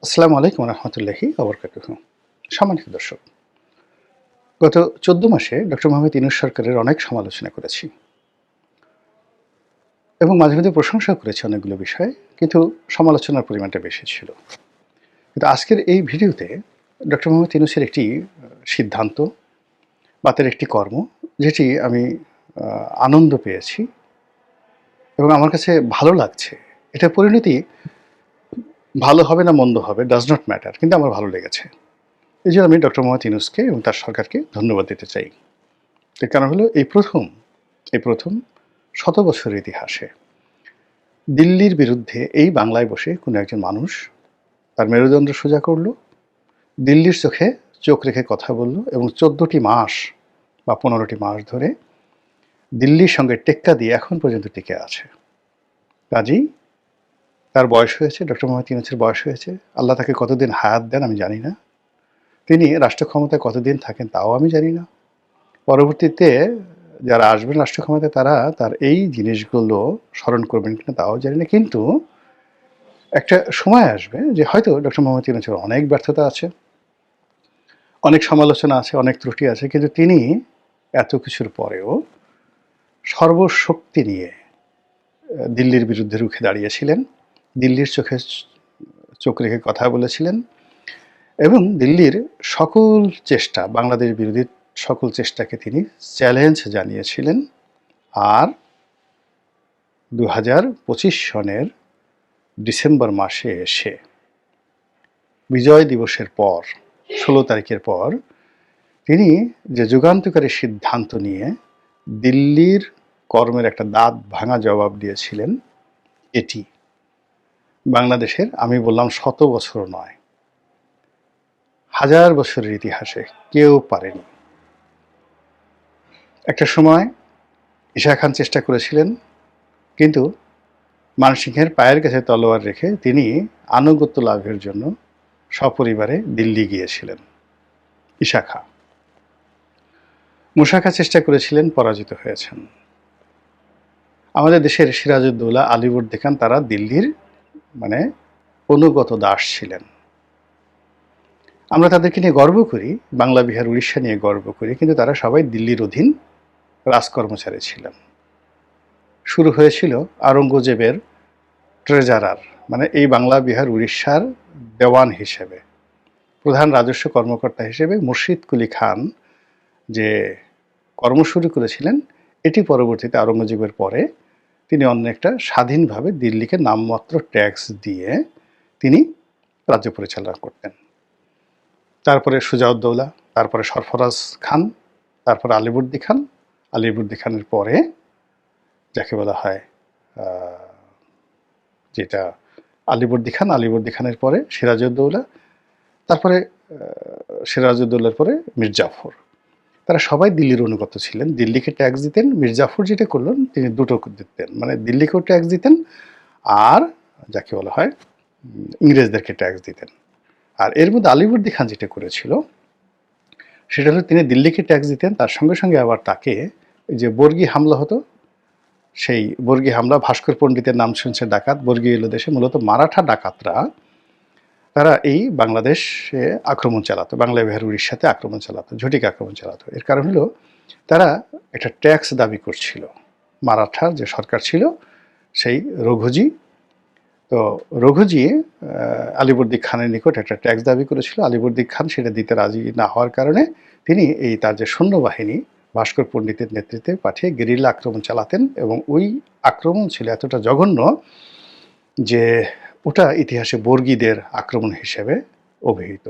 আসসালামু আলাইকুম রহমতুল্লাহি ওবরকাতুহু। সম্মানিত দর্শক, গত ১৪ মাসে ডক্টর মোহাম্মদ ইউনূস সরকারের অনেক সমালোচনা করেছি এবং মাঝে মধ্যে প্রশংসাও করেছি অনেকগুলো বিষয়ে, কিন্তু সমালোচনার পরিমাণটা বেশি ছিল। কিন্তু আজকের এই ভিডিওতে ডক্টর মোহাম্মদ ইউনূসের একটি সিদ্ধান্ত বা তার একটি কর্ম, যেটি আমি আনন্দ পেয়েছি এবং আমার কাছে ভালো লাগছে। এটার পরিণতি ভালো হবে না মন্দ হবে ডাজ নট ম্যাটার, কিন্তু আমার ভালো লেগেছে। এই জন্য আমি ডক্টর মোহাম্মদ ইউনূসকে এবং তার সরকারকে ধন্যবাদ দিতে চাই। এর কারণ হলো এই প্রথম শত বছরের ইতিহাসে দিল্লির বিরুদ্ধে এই বাংলায় বসে কোনো একজন মানুষ তার মেরুদণ্ড সোজা করল, দিল্লির চোখে চোখ রেখে কথা বলল এবং ১৪টি মাস বা ১৫টি মাস ধরে দিল্লির সঙ্গে টেক্কা দিয়ে এখন পর্যন্ত টিকে আছে। কাজেই তার বয়স হয়েছে, ডক্টর মোহাম্মদ ইউনূসের বয়স হয়েছে। আল্লাহ তাকে কতদিন হায়াত দেন আমি জানি না, তিনি রাষ্ট্র ক্ষমতায় কতদিন থাকেন তাও আমি জানি না। পরবর্তীতে যারা আসবেন রাষ্ট্র ক্ষমতায় তারা তার এই জিনিসগুলো স্মরণ করবেন কিনা তাও জানি না, কিন্তু একটা সময় আসবে যে হয়তো ডক্টর মোহাম্মদ ইউনূসের অনেক ব্যর্থতা আছে, অনেক সমালোচনা আছে, অনেক ত্রুটি আছে, কিন্তু তিনি এত কিছুর পরেও সর্বশক্তি নিয়ে দিল্লির বিরুদ্ধে রুখে দাঁড়িয়েছিলেন, দিল্লির চোখে চোখ রেখে কথা বলেছিলেন এবং দিল্লির সকল চেষ্টা, বাংলাদেশ বিরোধী সকল চেষ্টাকে তিনি চ্যালেঞ্জ জানিয়েছিলেন। আর ২০২৫ সনের ডিসেম্বর মাসে এসে বিজয় দিবসের পর ১৬ তারিখের পর তিনি যে যুগান্তকারী সিদ্ধান্ত নিয়ে দিল্লির কর্মের একটা দাঁত ভাঙা জবাব দিয়েছিলেন, এটি বাংলাদেশের, আমি বললাম শত বছর নয়, হাজার বছরের ইতিহাসে কেউ পারেনি। একটা সময় ঈশা খান চেষ্টা করেছিলেন, কিন্তু মানসিংহের পায়ের কাছে তলোয়ার রেখে তিনি আনুগত্য লাভের জন্য সপরিবারে দিল্লি গিয়েছিলেন। ঈশা খাঁ, মুসা খাঁ চেষ্টা করেছিলেন, পরাজিত হয়েছেন। আমাদের দেশের সিরাজউদ্দৌলা, আলিবর্দী খান, তারা দিল্লির অনুগত দাস ছিলেন। আমরা তাদেরকে নিয়ে গর্ব করি, বাংলা, বিহার, উড়িষ্যা নিয়ে গর্ব করি, কিন্তু তারা সবাই দিল্লির অধীন রাজকর্মচারী ছিলেন। শুরু হয়েছিল আওরঙ্গজেবের ট্রেজারার, এই বাংলা, বিহার, উড়িষ্যার দেওয়ান হিসেবে, প্রধান রাজস্ব কর্মকর্তা হিসেবে মুর্শিদ কুলি খান যে কর্ম শুরু করেছিলেন, এটি পরবর্তীতে আওরঙ্গজেবের পরে তিনি অনেকটা স্বাধীনভাবে দিল্লিকে নামমাত্র ট্যাক্স দিয়ে তিনি রাজ্য পরিচালনা করতেন। তারপরে সুজাউদ্দৌলা, তারপরে সরফরাজ খান, তারপরে আলিবর্দী খান, আলিবর্দী খানের পরে যাকে বলা হয় যেটা আলিবর্দী খান, আলিবর্দী খানের পরে সিরাজউদ্দৌলা, তারপরে সিরাজউদ্দৌলার পরে মীর জাফর, তারা সবাই দিল্লির অনুগত ছিলেন, দিল্লিকে ট্যাক্স দিতেন। মীর জাফর যেটা করলেন, তিনি দুটো দিতেন, দিল্লিকেও ট্যাক্স দিতেন আর যাকে বলা হয় ইংরেজদেরকে ট্যাক্স দিতেন। আর এর মধ্যে আলিবর্দী খান যেটা করেছিল সেটা হলো তিনি দিল্লিকে ট্যাক্স দিতেন, তার সঙ্গে সঙ্গে আবার তাকে যে বর্গী হামলা হতো, সেই বর্গী হামলা, ভাস্কর পণ্ডিতের নাম শুনছে ডাকাত, বর্গী এলো দেশে, মূলত মারাঠা ডাকাতরা তারা এই বাংলাদেশে আক্রমণ চালাতো, বাংলা, বিহার, উড়িষ্যাতে আক্রমণ চালাতো, ঝটিক আক্রমণ চালাতো। এর কারণ হলো তারা একটা ট্যাক্স দাবি করছিল। মারাঠার যে সরকার ছিল সেই রঘুজি, তো রঘুজি আলিবর্দী খানের নিকট একটা ট্যাক্স দাবি করেছিল। আলিবর্দী খান সেটা দিতে রাজি না হওয়ার কারণে তিনি তার যে সৈন্যবাহিনী ভাস্কর পণ্ডিতের নেতৃত্বে পাঠিয়ে গেরিলা আক্রমণ চালাতেন এবং ওই আক্রমণ ছিল এতটা জঘন্য যে ওটা ইতিহাসে বর্গীদের আক্রমণ হিসেবে অভিহিত।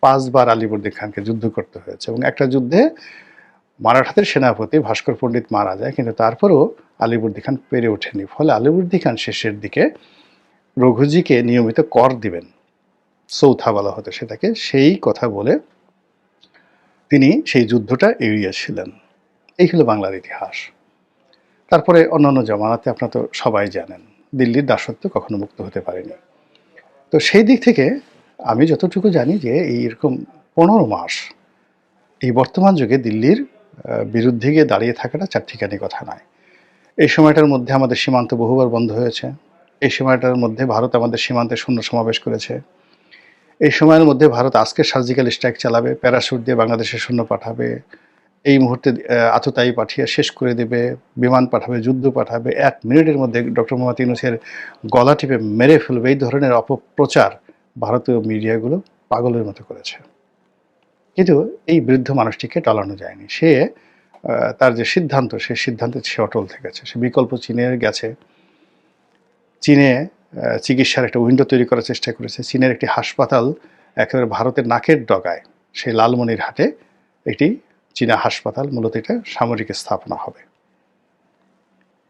5 বার আলিবর্দী খানকে যুদ্ধ করতে হয়েছে এবং একটা যুদ্ধে মারাঠাদের সেনাপতি ভাস্কর পণ্ডিত মারা যায়, কিন্তু তারপরেও আলিবর্দী খান পেরে ওঠেনি। ফলে আলিবর্দী খান শেষের দিকে রঘুজিকে নিয়মিত কর দিবেন, সৌথা বলা হতো সেটাকে, সেই কথা বলে তিনি সেই যুদ্ধটা এড়িয়েছিলেন। এই হলো বাংলার ইতিহাস। তারপরে অন্যান্য জমানাতে আপনারা তো সবাই জানেন দিল্লির দাসত্ব কখনো মুক্ত হতে পারেনি। তো সেই দিক থেকে আমি যতটুকু জানি যে এইরকম 15 মাস এই বর্তমান যুগে দিল্লির বিরুদ্ধে গিয়ে দাঁড়িয়ে থাকাটা চারটিখানি কথা নয়। এই সময়টার মধ্যে আমাদের সীমান্ত বহুবার বন্ধ হয়েছে, এই সময়টার মধ্যে ভারত আমাদের সীমান্তে সৈন্য সমাবেশ করেছে, এই সময়ের মধ্যে ভারত আজকে সার্জিক্যাল স্ট্রাইক চালাবে, প্যারাশুট দিয়ে বাংলাদেশে সৈন্য পাঠাবে, এই মুহূর্তে আততায়ী পাঠিয়ে শেষ করে দেবে, বিমান পাঠাবে, যুদ্ধ পাঠাবে, 1 মিনিটের মধ্যে ডক্টর মোহাম্মদ ইউনূসের গলা টিপে মেরে ফেলবে, এই ধরনের অপপ্রচার ভারতীয় মিডিয়াগুলো পাগলের মতো করেছে। কিন্তু এই বৃদ্ধ মানুষটিকে টলানো যায়নি। সে তার যে সিদ্ধান্ত, সেই সিদ্ধান্তে সে অটল থেকেছে। সে বিকল্প চীনে গেছে, চীনে চিকিৎসার একটা উইন্ডো তৈরি করার চেষ্টা করেছে। চীনের একটি হাসপাতাল একেবারে ভারতের নাকের ডগায়, সেই লালমনিরহাটে একটি চীনা হাসপাতাল, মূলত এটা সামরিক স্থাপনা হবে,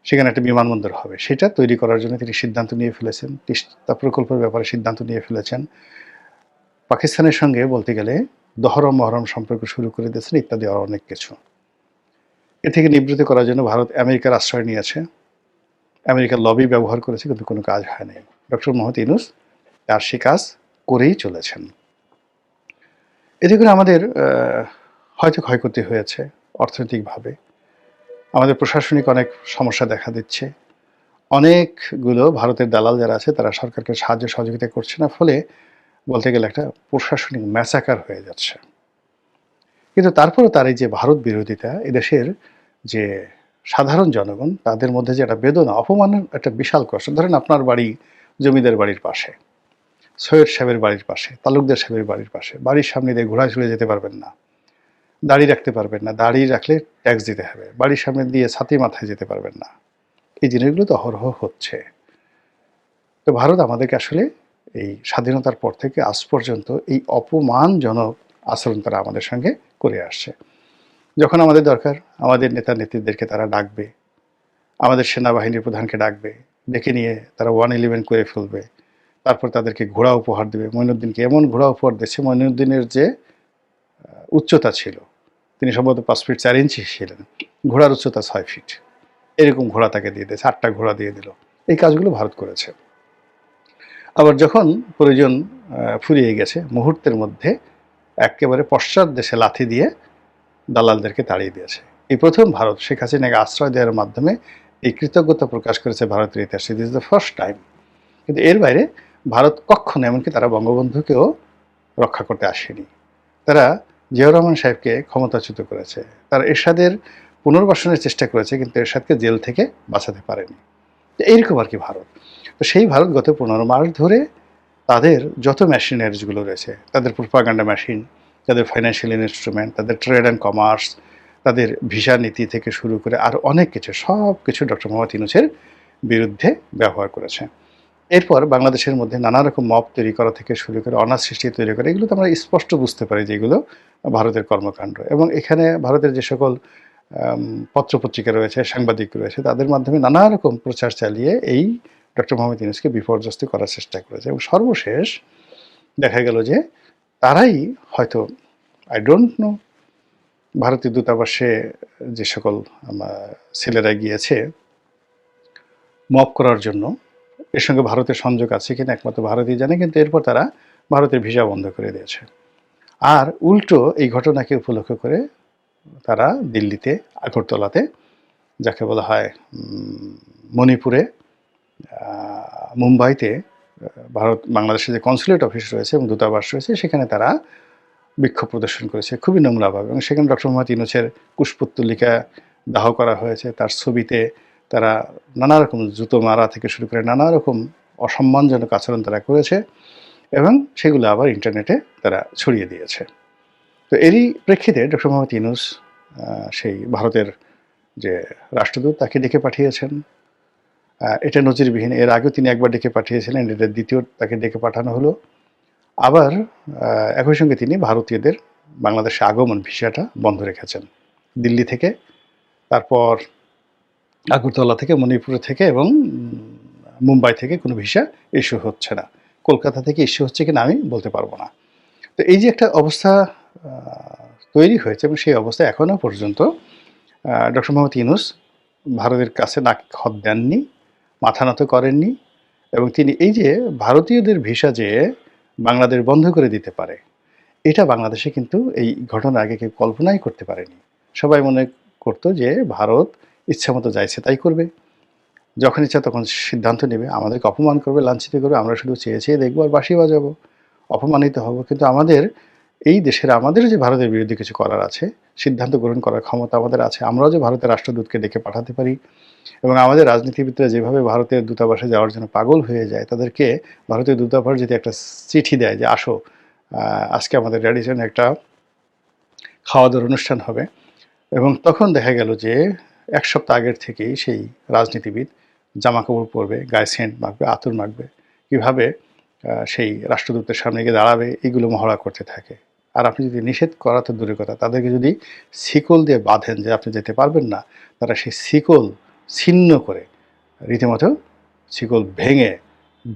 সেখানে একটা বিমানবন্দর হবে, সেটা তৈরি করার জন্য তিনি সিদ্ধান্ত নিয়ে ফেলেছেন। তিস্তা প্রকল্পের ব্যাপারে সিদ্ধান্ত নিয়ে ফেলেছেন। পাকিস্তানের সঙ্গে বলতে গেলে দহরম মহরম সম্পর্ক শুরু করে দিয়েছেন, ইত্যাদি আরও অনেক কিছু। এ থেকে নিবৃত্ত করার জন্য ভারত আমেরিকার আশ্রয় নিয়েছে, আমেরিকার লবি ব্যবহার করেছে, কিন্তু কোনো কাজ হয়নি। ডক্টর মোহাম্মদ ইউনূস তার সে কাজ করেই চলেছেন। এতে করে আমাদের হয়তো ক্ষয়ক্ষতি হয়েছে অর্থনৈতিকভাবে, আমাদের প্রশাসনিক অনেক সমস্যা দেখা দিচ্ছে, অনেকগুলো ভারতের দালাল যারা আছে তারা সরকারকে সাহায্য সহযোগিতা করছে না, ফলে বলতে গেলে একটা প্রশাসনিক ম্যাসাকার হয়ে যাচ্ছে। কিন্তু তারপরেও তার এই যে ভারত বিরোধিতা, এদেশের যে সাধারণ জনগণ, তাদের মধ্যে যে একটা বেদনা, অপমানের একটা বিশাল কষ্ট। ধরেন আপনার বাড়ি জমিদার বাড়ির পাশে, সৈয়দ সাহেবের বাড়ির পাশে, তালুকদার সাহেবের বাড়ির পাশে, বাড়ির সামনে দিয়ে ঘোড়ায় চলে যেতে পারবেন না, দাড়ি রাখতে পারবেন না, দাড়ি রাখলে ট্যাক্স দিতে হবে, বাড়ির সামনে দিয়ে ছাতি মাথায় যেতে পারবেন না। এই জিনিসগুলো তো অহরহ হচ্ছে। তো ভারত আমাদেরকে আসলে এই স্বাধীনতার পর থেকে আজ পর্যন্ত এই অপমানজনক আচরণ তারা আমাদের সঙ্গে করে আসছে। যখন আমাদের দরকার, আমাদের নেতা নেত্রীদেরকে তারা ডাকবে, আমাদের সেনাবাহিনীর প্রধানকে ডাকবে, ডেকে নিয়ে তারা 111 করে ফেলবে, তারপর তাদেরকে ঘোড়া উপহার দেবে। মঈনুদ্দিনকে এমন ঘোড়া উপহার দিচ্ছে, মঈনুদ্দিনের যে উচ্চতা ছিল, তিনি সম্ভবত 5 ফিট 4 ইঞ্চি ছিলেন, ঘোড়ার উচ্চতা 6 ফিট, এরকম ঘোড়া তাকে দিয়ে দিয়েছে, 8টা ঘোড়া দিয়ে দিল। এই কাজগুলো ভারত করেছে। আবার যখন প্রয়োজন ফুরিয়ে গেছে, মুহূর্তের মধ্যে একেবারে পশ্চাৎ দেশে লাথি দিয়ে দালালদেরকে তাড়িয়ে দিয়েছে। এই প্রথম ভারত শেখ হাসিনাকে আশ্রয় দেওয়ার মাধ্যমে এই কৃতজ্ঞতা প্রকাশ করেছে ভারতের ইতিহাসে। This is the first time. কিন্তু এর বাইরে ভারত কখনো, এমনকি তারা বঙ্গবন্ধুকেও রক্ষা করতে আসেনি। তারা জিয়াউর রহমান সাহেবকে ক্ষমতাচ্যুত করেছে, তারা এরশাদের পুনর্বাসনের চেষ্টা করেছে, কিন্তু এরশাদকে জেল থেকে বাঁচাতে পারেনি। এইরকম আর কি ভারত। তো সেই ভারত গত 15 মাস ধরে তাদের যত মেশিনারিজগুলো রয়েছে, তাদের প্রোপাগান্ডা মেশিন, তাদের ফাইন্যান্সিয়াল ইনস্ট্রুমেন্ট, তাদের ট্রেড অ্যান্ড কমার্স, তাদের ভিসা নীতি থেকে শুরু করে আর অনেক কিছু, সব কিছু ডক্টর মোহাম্মদ ইউনূসের বিরুদ্ধে ব্যবহার করেছে। এরপর বাংলাদেশের মধ্যে নানা রকম মব তৈরি করা থেকে শুরু করে অনাথ সৃষ্টি তৈরি করা, এগুলো তো আমরা স্পষ্ট বুঝতে পারি যে এগুলো ভারতের কর্মকাণ্ড। এবং এখানে ভারতের যে সকল পত্রপত্রিকা রয়েছে, সাংবাদিক রয়েছে, তাদের মাধ্যমে নানা রকম প্রচার চালিয়ে এই ডক্টর মোহাম্মদ ইউনূসকে বিপর্যস্ত করার চেষ্টা করেছে। এবং সর্বশেষ দেখা গেল যে তারাই হয়তো, আই ডোন্ট নো, ভারতীয় দূতাবাসে যে সকল ছেলেরা গিয়েছে মব করার জন্য, এর সঙ্গে ভারতের সংযোগ আছে কিনা একমাত্র ভারতই জানে, কিন্তু এরপর তারা ভারতের ভিসা বন্ধ করে দিয়েছে। আর উল্টো এই ঘটনাকে উপলক্ষ করে তারা দিল্লিতে, আগরতলাতে, যাকে বলা হয় মণিপুরে, মুম্বাইতে ভারত বাংলাদেশের যে কনসুলেট অফিস রয়েছে এবং দূতাবাস রয়েছে, সেখানে তারা বিক্ষোভ প্রদর্শন করেছে খুবই নোংরাভাবে। এবং সেখানে ডক্টর মোহাম্মদ ইউনূসের কুশপুত্তলিকা দাহ করা হয়েছে, তার ছবিতে তারা নানা রকম জুতো মারা থেকে শুরু করে নানা রকম অসম্মানজনক আচরণ তারা করেছে, এবং সেগুলো আবার ইন্টারনেটে তারা ছড়িয়ে দিয়েছে। তো এরই প্রেক্ষিতে ডক্টর মোহাম্মদ ইউনূস সেই ভারতের যে রাষ্ট্রদূত, তাকে ডেকে পাঠিয়েছেন। এটা নজিরবিহীন। এর আগেও তিনি একবার ডেকে পাঠিয়েছিলেন, এটা দ্বিতীয় তাকে ডেকে পাঠানো হলো। আবার একই সঙ্গে তিনি ভারতীয়দের বাংলাদেশে আগমন ভিসাটা বন্ধ রেখেছেন দিল্লি থেকে, তারপর আগরতলা থেকে, মণিপুর থেকে এবং মুম্বাই থেকে কোনো ভিসা ইস্যু হচ্ছে না। কলকাতা থেকে ইস্যু হচ্ছে কিনা আমি বলতে পারবো না। তো এই যে একটা অবস্থা তৈরি হয়েছে, এবং সেই অবস্থা এখনও পর্যন্ত ডক্টর মোহাম্মদ ইউনূস ভারতের কাছে নাক খত দেননি, মাথা নত করেননি। এবং তিনি এই যে ভারতীয়দের ভিসা যে বাংলাদেশ বন্ধ করে দিতে পারে, এটা বাংলাদেশে কিন্তু এই ঘটনা আগে কেউ কল্পনাই করতে পারেনি। সবাই মনে করতো যে ভারত ইচ্ছা মতো যাইছে তাই করবে, যখন ইচ্ছা তখন সিদ্ধান্ত নেবে, আমাদেরকে অপমান করবে, লাঞ্ছিত করবে, আমরা শুধু চেয়ে চেয়ে দেখবো আর বাঁশি বাজাবো। অপমানিত হব, কিন্তু আমাদের এই দেশের, আমাদের যে ভারতের বিরুদ্ধে কিছু করার আছে, সিদ্ধান্ত গ্রহণ করার ক্ষমতা আমাদের আছে। আমরাও যে ভারতের রাষ্ট্রদূতকে ডেকে পাঠাতে পারি, এবং আমাদের রাজনীতিবিদরা যেভাবে ভারতের দূতাবাসে যাওয়ার জন্য পাগল হয়ে যায়, তাদেরকে ভারতীয় দূতাবাস যদি একটা চিঠি দেয় যে আসো, আজকে আমাদের রেডিসনে একটা খাওয়া দাওয়ার অনুষ্ঠান হবে, এবং তখন দেখা গেল যে ১ সপ্তাহ আগের থেকেই সেই রাজনীতিবিদ জামাকাপড় পরবে, গায়ে সেন্ট মাখবে, আতর মাখবে, কীভাবে সেই রাষ্ট্রদূতের সামনে গিয়ে দাঁড়াবে, এগুলো মহড়া করতে থাকে। আর আপনি যদি নিষেধ করা তো দূরের কথা, তাদেরকে যদি শিকল দিয়ে বাঁধেন যে আপনি যেতে পারবেন না, তারা সেই শিকল ছিন্ন করে, রীতিমতো শিকল ভেঙে,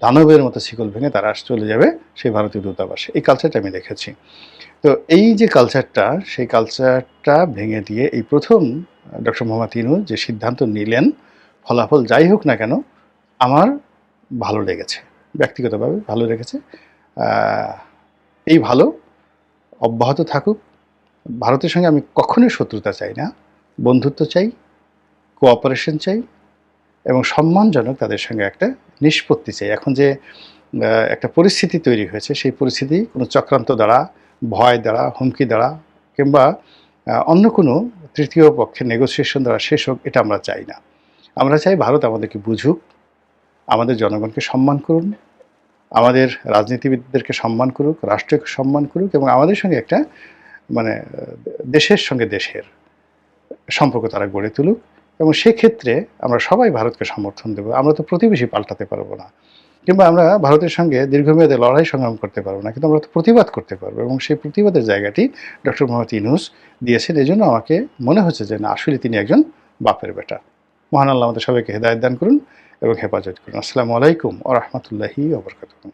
দানবের মতো শিকল ভেঙে তারা চলে যাবে সেই ভারতীয় দূতাবাসে। এই কালচারটা আমি দেখেছি। তো এই যে কালচারটা, সেই কালচারটা ভেঙে দিয়ে এই প্রথম ডক্টর মোহাম্মদ ইউনূস যে সিদ্ধান্ত নিলেন, ফলাফল যাই হোক না কেন আমার ভালো লেগেছে, ব্যক্তিগতভাবে ভালো লেগেছে। এই ভালো অব্যাহত থাকুক। ভারতের সঙ্গে আমি কখনোই শত্রুতা চাই না, বন্ধুত্ব চাই, কোঅপারেশন চাই, এবং সম্মানজনক তাদের সঙ্গে একটা নিষ্পত্তি চাই। এখন যে একটা পরিস্থিতি তৈরি হয়েছে, সেই পরিস্থিতি কোনো চক্রান্ত দ্বারা, ভয় দ্বারা, হুমকি দ্বারা, কিংবা অন্য কোনো তৃতীয় পক্ষের নেগোসিয়েশন দ্বারা শেষ হোক, এটা আমরা চাই না। আমরা চাই ভারত আমাদেরকে বুঝুক, আমাদের জনগণকে সম্মান করুন, আমাদের রাজনীতিবিদদেরকে সম্মান করুক, রাষ্ট্রকে সম্মান করুক, এবং আমাদের সঙ্গে একটা মানে দেশের সঙ্গে দেশের সম্পর্ক তারা গড়ে তুলুক। এবং সেক্ষেত্রে আমরা সবাই ভারতকে সমর্থন দেব। আমরা তো প্রতিবেশী পাল্টাতে পারবো না, কিংবা আমরা ভারতের সঙ্গে দীর্ঘমেয়াদে লড়াই সংগ্রাম করতে পারবো না, কিন্তু আমরা তো প্রতিবাদ করতে পারবো, এবং সেই প্রতিবাদের জায়গাটি ডক্টর মোহাম্মদ ইউনূস দিয়েছেন। এই জন্য আমাকে মনে হচ্ছে যে না, আসলে তিনি একজন বাপের বেটা। মহান আল্লাহ আমাদের সবাইকে হেদায়েত দান করুন এবং হেফাজত করুন। আসসালামু আলাইকুম ওয়া রাহমাতুল্লাহি ওয়া বারাকাতুহু।